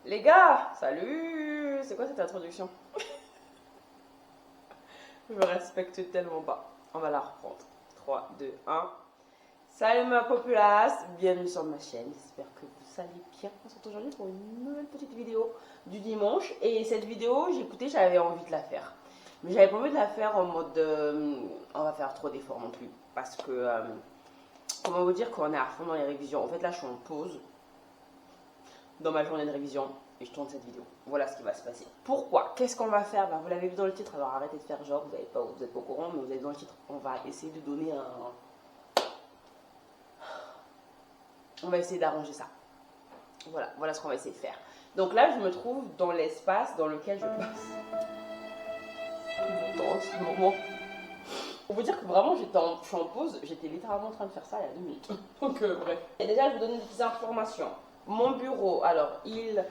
Les gars, salut! C'est quoi cette introduction? Je me respecte tellement pas. On va la reprendre. 3, 2, 1. Salut ma populace, bienvenue sur ma chaîne. J'espère que vous allez bien. On se retrouve aujourd'hui pour une nouvelle petite vidéo du dimanche. Et cette vidéo, j'avais envie de la faire. Mais j'avais pas envie de la faire en mode on va faire trop d'efforts non plus. Parce que, comment vous dire qu'on est à fond dans les révisions. En fait, là, je suis en pause dans ma journée de révision et je tourne cette vidéo. Voilà ce qui va se passer. Pourquoi? Qu'est-ce qu'on va faire? Vous l'avez vu dans le titre, alors arrêtez de faire genre, vous n'êtes pas au courant, mais vous avez vu dans le titre. On va essayer de donner un... On va essayer d'arranger ça. Voilà ce qu'on va essayer de faire. Donc là, je me trouve dans l'espace dans lequel je passe. Dans ce moment. On peut dire que vraiment, je suis en pause, j'étais littéralement en train de faire ça il y a 2 minutes. Donc bref. Et déjà, je vais vous donner des petites informations. Mon bureau, alors, il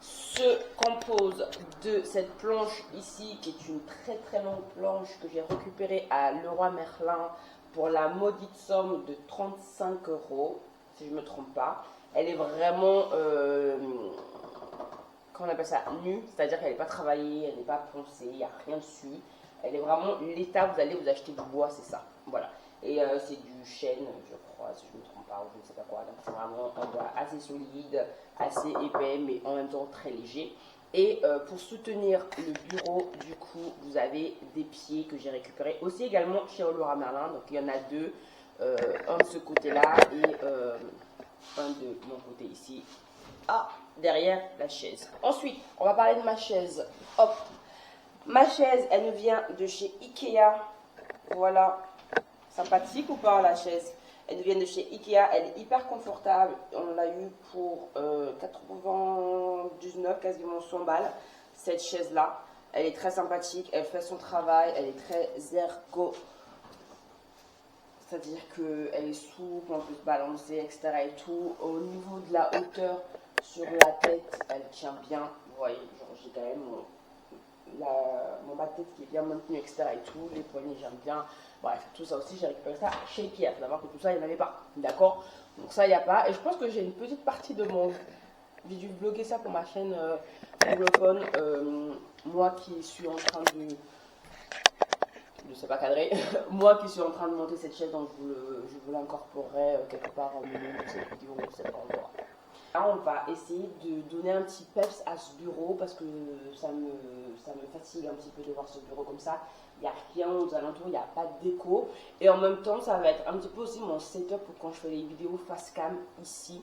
se compose de cette planche ici, qui est une très très longue planche que j'ai récupérée à Leroy Merlin pour la maudite somme de 35 €, si je ne me trompe pas. Elle est vraiment, comment on appelle ça, nue, c'est-à-dire qu'elle n'est pas travaillée, elle n'est pas poncée, il n'y a rien dessus. Elle est vraiment l'état, vous allez vous acheter du bois, c'est ça. Voilà. Et c'est du chêne, je crois, si je ne me trompe pas, ou je ne sais pas quoi. Donc c'est vraiment un bois assez solide, assez épais, mais en même temps très léger. Et pour soutenir le bureau, du coup, vous avez des pieds que j'ai récupérés aussi également chez Leroy Merlin. Donc il y en a deux, un de ce côté-là et un de mon côté ici. Ah, derrière la chaise. Ensuite, on va parler de ma chaise. Hop. Ma chaise, elle me vient de chez Ikea. Voilà. Sympathique ou pas la chaise? Elle vient de chez Ikea. Elle est hyper confortable. On l'a eu pour 99, quasiment 100 balles. Cette chaise-là. Elle est très sympathique. Elle fait son travail. Elle est très ergo. C'est-à-dire qu'elle est souple, on peut se balancer, etc. et tout. Au niveau de la hauteur sur la tête, elle tient bien. Vous voyez, genre j'ai quand même mon bas de tête qui est bien maintenu, etc. et tout. Les poignets, j'aime bien. Bref, tout ça aussi, j'ai récupéré ça chez Ikea. Il faut savoir que tout ça, il n'y en avait pas. D'accord? Donc ça, il n'y a pas. Et je pense que j'ai une petite partie de mon... J'ai dû bloquer ça pour ma chaîne anglophone. Moi qui suis en train de... Je sais pas cadrer. Moi qui suis en train de monter cette chaise, donc je vous l'incorporerai quelque part au milieu de cette vidéo, je sais pas encore. Là, on va essayer de donner un petit peps à ce bureau parce que ça me fatigue un petit peu de voir ce bureau comme ça. Il n'y a rien aux alentours, il n'y a pas de déco. Et en même temps, ça va être un petit peu aussi mon setup pour quand je fais les vidéos face cam ici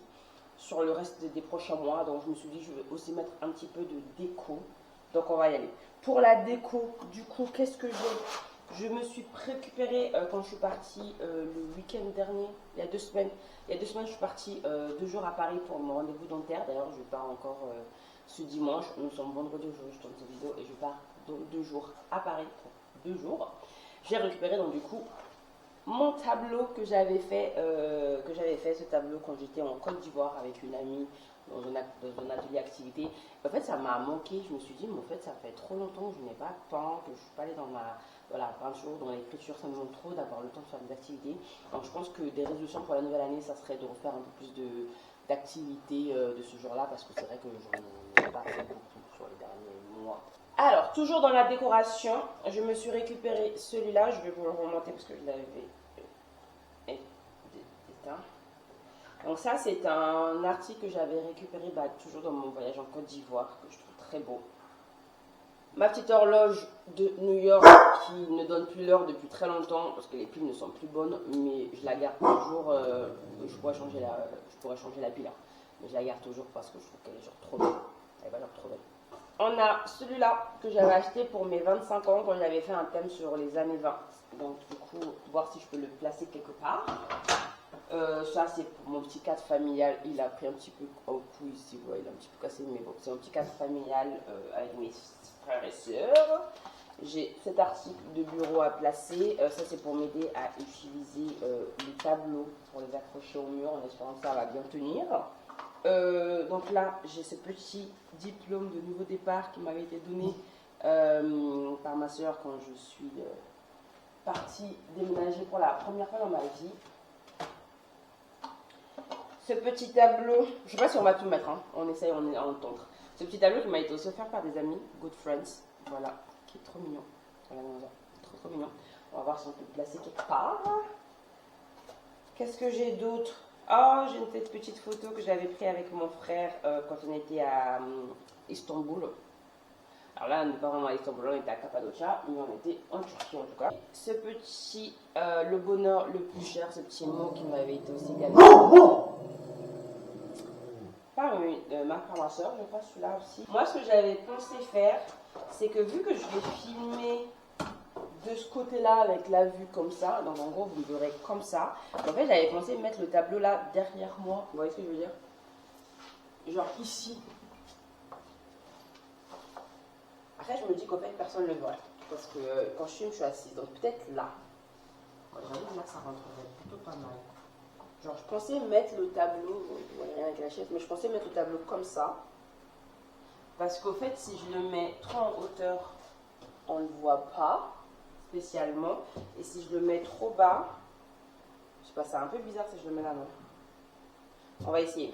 sur le reste des prochains mois. Donc je me suis dit, je vais aussi mettre un petit peu de déco. Donc on va y aller. Pour la déco, du coup, qu'est-ce que j'ai? Je me suis récupérée quand je suis partie le week-end dernier, il y a 2 semaines. Il y a 2 semaines, je suis partie 2 jours à Paris pour mon rendez-vous dentaire. D'ailleurs, je pars encore ce dimanche. Nous sommes vendredi aujourd'hui, je tourne cette vidéo et je pars 2 jours à Paris pour 2 jours. J'ai récupéré donc du coup mon tableau que j'avais fait, ce tableau quand j'étais en Côte d'Ivoire avec une amie dans un atelier activité. En fait, ça m'a manqué. Je me suis dit, mais en fait, ça fait trop longtemps que je n'ai pas peint, que je ne suis pas allée dans la peinture, dans l'écriture. Ça me manque trop d'avoir le temps de faire des activités. Donc, je pense que des résolutions pour la nouvelle année, ça serait de refaire un peu plus d'activités de ce genre-là, parce que c'est vrai que j'en ai pas fait beaucoup sur les derniers mois. Alors, toujours dans la décoration, je me suis récupéré celui-là. Je vais vous le remonter parce que je l'avais éteint. Donc ça, c'est un article que j'avais récupéré toujours dans mon voyage en Côte d'Ivoire, que je trouve très beau. Ma petite horloge de New York qui ne donne plus l'heure depuis très longtemps parce que les piles ne sont plus bonnes, mais je la garde toujours. Je pourrais changer la pile, hein, mais je la garde toujours parce que je trouve qu'elle est genre trop belle. Elle va genre trop belle. On a celui-là que j'avais acheté pour mes 25 ans quand j'avais fait un thème sur les années 20. Donc du coup, voir si je peux le placer quelque part. Ça c'est pour mon petit cadre familial. Il a pris un petit peu au cou ici, ouais, il a un petit peu cassé, mais bon, c'est un petit cadre familial avec mes frères et sœurs. J'ai cet article de bureau à placer. Ça c'est pour m'aider à utiliser les tableaux pour les accrocher au mur en espérant que ça va bien tenir. Donc là, j'ai ce petit diplôme de nouveau départ qui m'avait été donné par ma soeur quand je suis partie déménager pour la première fois dans ma vie. Ce petit tableau, je ne sais pas si on va tout mettre, hein. On essaye, on tente. Ce petit tableau qui m'a été offert par des amis, Good Friends, voilà, qui est trop mignon. Voilà, trop mignon. On va voir si on peut le placer quelque part. Qu'est-ce que j'ai d'autre? Oh, j'ai une petite photo que j'avais prise avec mon frère quand on était à Istanbul. Alors là, on n'est pas vraiment à Istanbul, on était à Cappadocia, mais on était en Turquie en tout cas. Ce petit, le bonheur le plus cher, ce petit mot qui m'avait été aussi gagné par ma soeur, je crois, celui-là aussi. Moi, ce que j'avais pensé faire, c'est que vu que je vais filmer de ce côté-là avec la vue comme ça, donc en gros, vous le verrez comme ça. En fait, j'avais pensé mettre le tableau là derrière moi. Vous voyez ce que je veux dire? Genre ici. Après, je me dis qu'en fait, personne ne le verrait. Parce que quand je filme, je suis assise. Donc peut-être là. J'avoue que là, ça rentrerait plutôt pas mal. Genre, je pensais mettre le tableau, vous voyez rien avec la chaise, mais je pensais mettre le tableau comme ça. Parce qu'au fait, si je le mets trop en hauteur, on ne le voit pas spécialement. Et si je le mets trop bas, je sais pas, c'est un peu bizarre si je le mets là, non? On va essayer.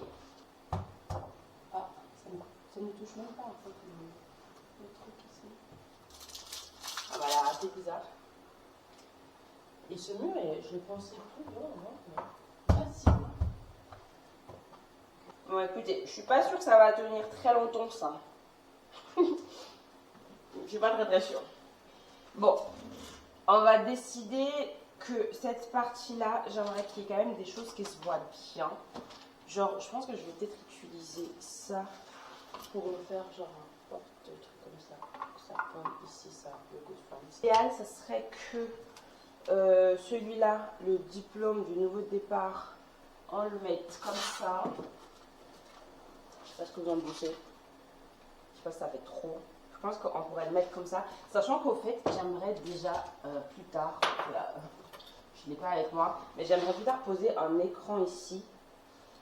Ah, ça ne touche même pas en fait. Le truc ici. Ah voilà, c'est bizarre. Et ce mur, je le pensais plus long, non? Pas si long. Bon, écoutez, je suis pas sûre que ça va tenir très longtemps ça. Je suis pas très sûre. Bon, on va décider que cette partie-là, j'aimerais qu'il y ait quand même des choses qui se voient bien. Genre, je pense que je vais peut-être utiliser ça pour me faire genre un porte-truc comme ça. Ça pointe ici, ça, le Good Friends. L'idéal, ça serait que celui-là, le diplôme du nouveau départ, on le mette comme ça. Je sais pas ce que vous en pensez. Je sais pas si ça fait trop. Je pense qu'on pourrait le mettre comme ça. Sachant qu'au fait, j'aimerais déjà plus tard, voilà, je ne l'ai pas avec moi, mais j'aimerais plus tard poser un écran ici.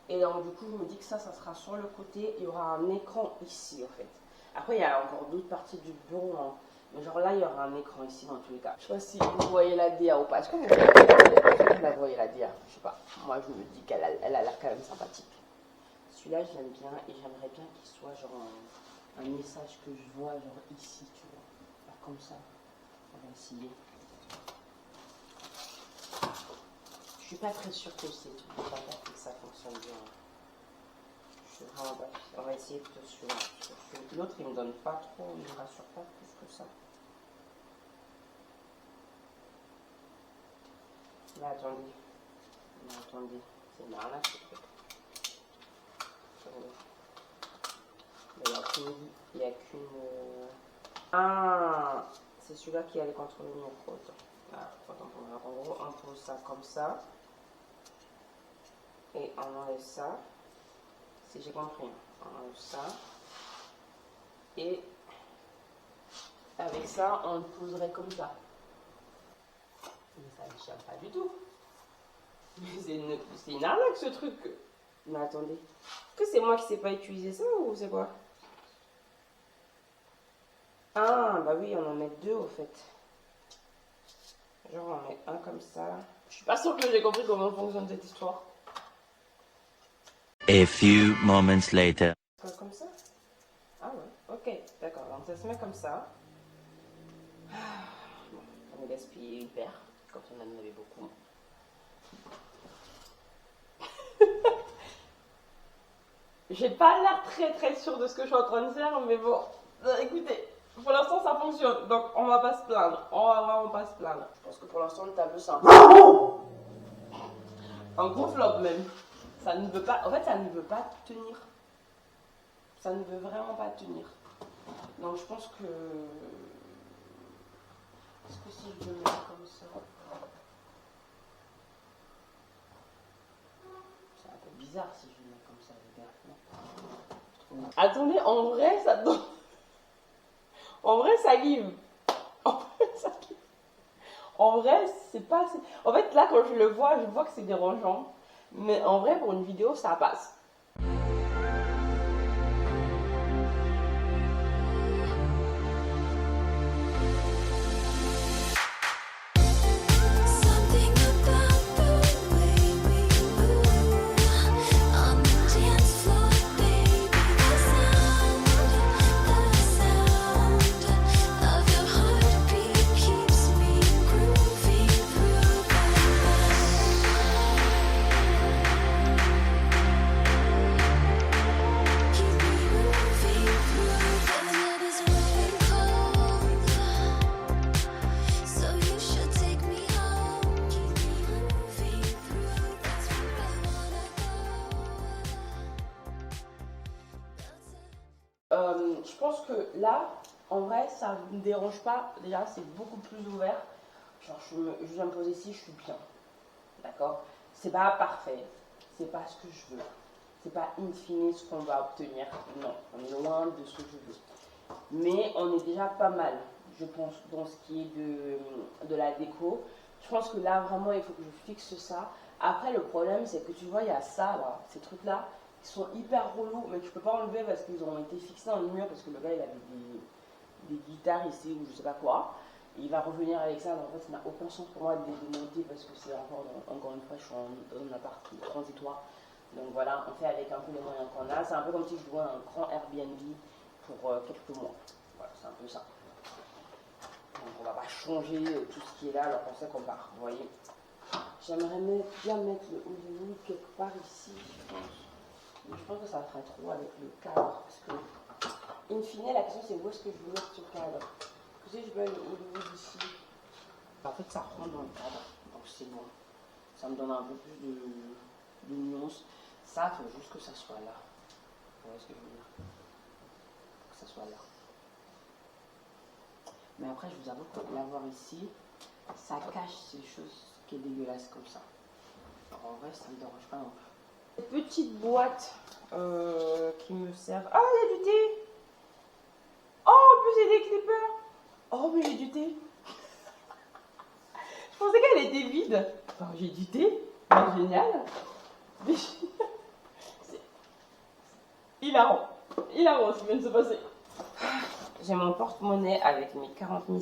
Et donc du coup, je me dis que ça sera sur le côté. Il y aura un écran ici, en fait. Après, il y a encore d'autres parties du bureau, hein. Mais genre là, il y aura un écran ici dans tous les cas. Je sais pas si vous voyez la DA ou pas. Est-ce que vous la voyez la DA? Je sais pas. Moi, je me dis qu'elle a l'air quand même sympathique. Celui-là, je l'aime bien et j'aimerais bien qu'il soit genre un message que je vois genre ici, tu vois. Là, comme ça. On va essayer. Je suis pas très sûre que c'est tout. Que ça fonctionne bien. Je suis vraiment pas. On va essayer plutôt sur l'autre, il me donne pas trop, il me rassure pas plus que ça. Mais attendez. C'est marrant là ce truc. Il n'y a qu'une. Ah, c'est celui-là qui allait contrôler le micro. En gros, on pose ça comme ça. Et on enlève ça. Si j'ai compris, on enlève ça. Et avec ça, on le poserait comme ça. Mais ça ne tient pas du tout. C'est une arnaque ce truc. Mais attendez. Est-ce que c'est moi qui ne sais pas utiliser ça ou c'est quoi? Ah, bah oui, on en met deux au fait. Genre, on met un comme ça. Je suis pas sûre que j'ai compris comment fonctionne cette histoire. A few moments later. Comme ça? Ah ouais, ok, d'accord. Donc ça se met comme ça. Bon, on gaspille une paire, quand on en avait beaucoup. J'ai pas l'air très sûre de ce que je suis en train de faire, mais bon, écoutez, pour l'instant ça fonctionne, donc on va pas se plaindre. On va vraiment pas se plaindre. Je pense que pour l'instant le tableau c'est un gros flop même. Ça ne veut pas, en fait ça ne veut pas tenir. Ça ne veut vraiment pas tenir. Donc je pense que... Est-ce que si je le mets comme ça... C'est un peu bizarre si je le mets comme ça, les gars. Attendez, en vrai ça donne... En vrai ça give. En vrai c'est pas assez... En fait là quand je vois que c'est dérangeant. Mais en vrai pour une vidéo ça passe. Je pense que là, en vrai, ça ne me dérange pas. Déjà, c'est beaucoup plus ouvert. Genre, je viens me poser ici, je suis bien. D'accord? C'est pas parfait. C'est pas ce que je veux. C'est pas in fine ce qu'on va obtenir. Non, on est loin de ce que je veux. Mais on est déjà pas mal, je pense, dans ce qui est de la déco. Je pense que là, vraiment, il faut que je fixe ça. Après, le problème, c'est que tu vois, il y a ça, là, ces trucs-là, qui sont hyper relous, mais que je peux pas enlever parce qu'ils ont été fixés dans le mur, parce que le gars, il avait des guitares ici, ou je sais pas quoi. Et il va revenir avec ça, mais en fait, ça n'a aucun sens pour moi de les démonter, parce que c'est encore une fois, je suis dans un appart transitoire. Donc voilà, on fait avec un peu les moyens qu'on a. C'est un peu comme si je louais un grand Airbnb pour quelques mois. Voilà, c'est un peu ça. Donc on va pas changer tout ce qui est là alors qu'on sait qu'on part, vous voyez. J'aimerais bien mettre le Hollywood quelque part ici, je pense. Mais je pense que ça ferait trop avec le cadre, parce que, in fine, la question c'est où est-ce que je veux mettre ce cadre. Que si je mets le Hollywood ici, en fait ça rentre dans le cadre, donc c'est bon. Ça me donne un peu plus de nuance. Ça, il faut juste que ça soit là. Vous voyez ce que je veux dire? Que ça soit là. Mais après, je vous avoue que l'avoir ici, ça cache ces choses qui est dégueulasse comme ça. Alors, en vrai, ça ne me dérange pas non plus. Petite boîte qui me sert. Ah, il y a du thé! Oh, en plus, il y a des clippers! Oh, mais j'ai du thé! Je pensais qu'elle était vide. Enfin, j'ai du thé. Ben, génial! C'est hilarant. Hilarant ce qui vient de se passer. J'ai mon porte-monnaie avec mes 40 000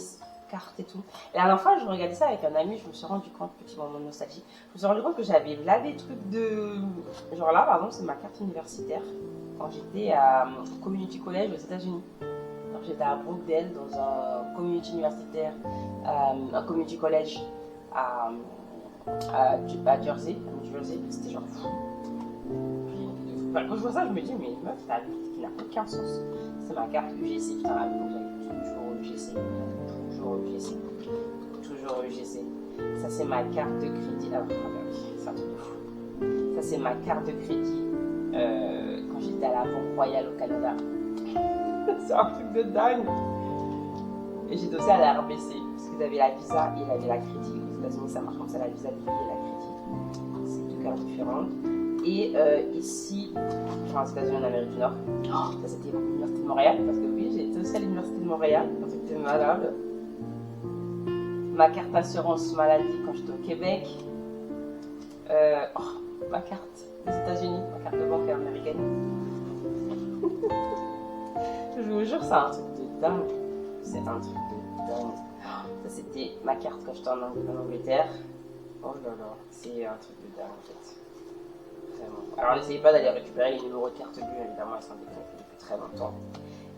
cartes et tout. Et la dernière fois, je regardais ça avec un ami, je me suis rendu compte, petit moment de nostalgie, je me suis rendu compte que j'avais là des trucs de... Genre là, par exemple, c'est ma carte universitaire quand j'étais à Community College aux États-Unis. J'étais à Brookdale dans un community universitaire, un community college à Jersey, à New Jersey. C'était genre fou. Quand je vois ça, je me dis, mais meuf, t'as une vie qui n'a aucun sens. C'est ma carte UGC, putain, à l'époque j'avais toujours UGC. Toujours UGC. Toujours UGC. Ça, c'est ma carte de crédit. Ah, c'est un truc de fou. Ça, c'est ma carte de crédit quand j'étais à la Banque Royale au Canada. C'est un truc de dingue. Et j'ai dossé à la RBC parce qu'ils avaient la visa et ils avaient la crédit. Les États-Unis, ça marche comme ça, la visa du pays et la crédit. C'est deux cartes différentes. Et ici, enfin aux États-Unis en Amérique du Nord, ça c'était l'Université de Montréal, parce que oui, j'ai été aussi à l'Université de Montréal quand j'étais malade. Ma carte assurance maladie quand j'étais au Québec. Ma carte des États-Unis, ma carte de banque américaine. Je vous jure, c'est un truc de dingue. C'est un truc de dingue. Ça c'était ma carte quand j'étais en Angleterre. Oh là là, c'est un truc de dingue en fait. Alors n'essayez pas d'aller récupérer les numéros de carte bleue, évidemment, elles sont déconnectées depuis très longtemps.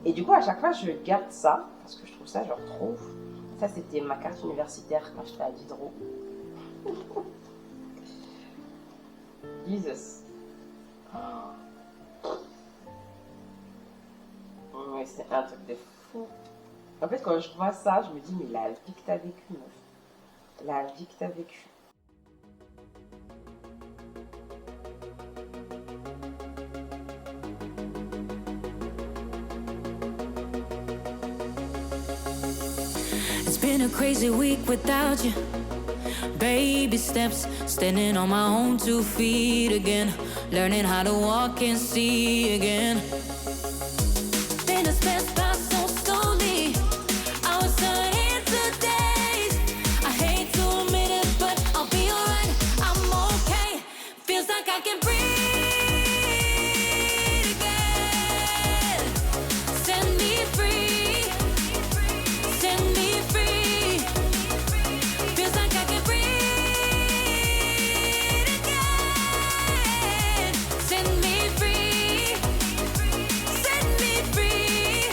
Et du coup, à chaque fois, je garde ça, parce que je trouve ça genre trop ouf. Ça, c'était ma carte universitaire quand j'étais à Diderot. Jesus. Mais c'est un truc de fou. En fait, quand je vois ça, je me dis, mais la vie que t'as vécue, meuf. La vie que t'as vécue. It's been a crazy week without you. Baby steps, standing on my own 2 feet again. Learning how to walk and see again. Been a spent by so slowly. I was turning to days. I hate to admit it, but I'll be alright. I'm okay. Feels like I can breathe again. Set me free. Set me free. Feels like I can breathe again. Set me free. Set me free.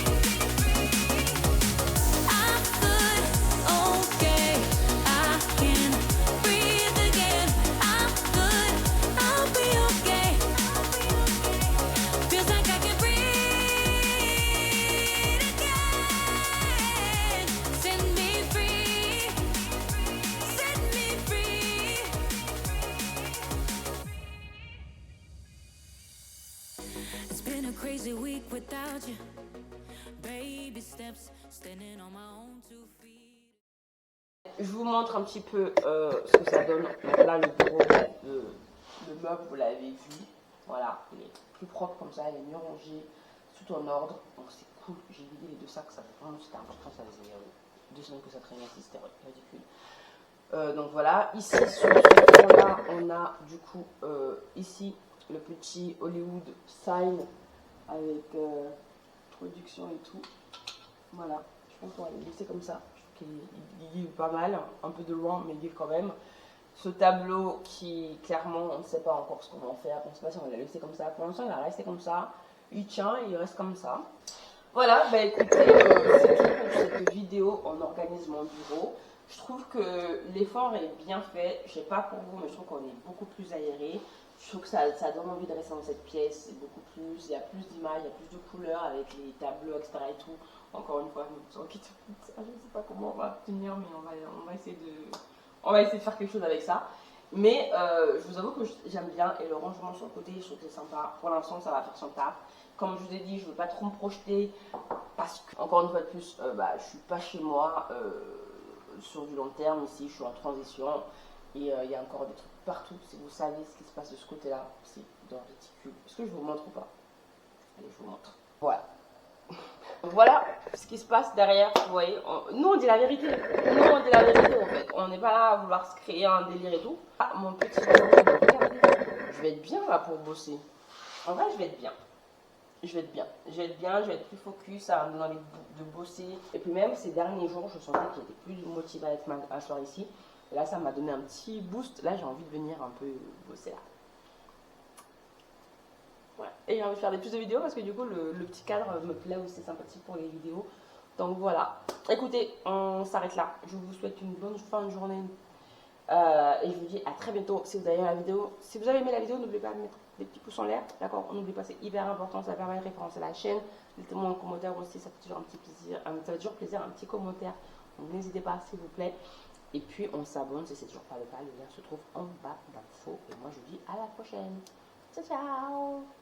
steps, standing on my own 2 feet. Je vous montre un petit peu ce que ça donne. Donc là, le bureau, le meuble, vous l'avez vu. Voilà, il est plus propre comme ça, il est mieux rangé, tout en ordre. Donc c'est cool. J'ai vidé les 2 sacs, ça fait vraiment super important. Ça faisait 2 semaines que ça traînait, c'était ridicule. Donc voilà, ici sur ce plan-là, on a du coup ici le petit Hollywood sign avec production et tout. Voilà, je pense qu'on va le laisser comme ça. Il livre pas mal, un peu de loin, mais il livre quand même. Ce tableau qui, clairement, on ne sait pas encore ce qu'on va en faire. On ne sait pas si on va le laisser comme ça. Pour l'instant, il va rester comme ça. Il tient et il reste comme ça. Voilà, bah écoutez, c'est tout pour cette vidéo. On organise mon bureau. Je trouve que l'effort est bien fait. Je sais pas pour vous, mais je trouve qu'on est beaucoup plus aéré. Je trouve que ça donne envie de rester dans cette pièce. C'est beaucoup plus. Il y a plus d'images, il y a plus de couleurs avec les tableaux, etc. et tout. Encore une fois, je ne sais pas comment on va tenir, mais on va essayer de faire quelque chose avec ça. Mais je vous avoue que j'aime bien, et le rangement sur le côté, je trouve que c'est sympa. Pour l'instant, ça va faire son taf. Comme je vous ai dit, je ne veux pas trop me projeter parce que, encore une fois de plus, je ne suis pas chez moi sur du long terme. Ici, je suis en transition et il y a encore des trucs partout. Si vous savez ce qui se passe de ce côté-là, c'est dans le réticule. Est-ce que je vous montre ou pas? Allez, je vous montre. Voilà. Voilà ce qui se passe derrière, vous voyez. Nous on dit la vérité. Nous on dit la vérité en fait. On n'est pas là à vouloir se créer un délire et tout. Ah, mon petit bureau, regardez. Je vais être bien là pour bosser. En vrai, je vais être bien. Je vais être bien. Je vais être bien, je vais être plus focus, ça va me donner envie de bosser. Et puis même ces derniers jours, je sentais que j'étais plus motivée à m'asseoir ici. Et là, ça m'a donné un petit boost. Là, j'ai envie de venir un peu bosser là. Ouais. Et j'ai envie de faire plus de vidéos parce que du coup le petit cadre me plaît aussi, c'est sympathique pour les vidéos. Donc voilà. Écoutez, on s'arrête là. Je vous souhaite une bonne fin de journée. Et je vous dis à très bientôt si vous avez aimé la vidéo. Si vous avez aimé la vidéo, n'oubliez pas de mettre des petits pouces en l'air. D'accord? N'oubliez pas, c'est hyper important. Ça permet de référencer la chaîne. Mettez-moi en commentaire aussi, ça fait toujours un petit plaisir. Ça fait toujours plaisir, un petit commentaire. Donc n'hésitez pas s'il vous plaît. Et puis on s'abonne si c'est toujours pas le cas. Le lien se trouve en bas d'infos. Et moi je vous dis à la prochaine. Ciao ciao.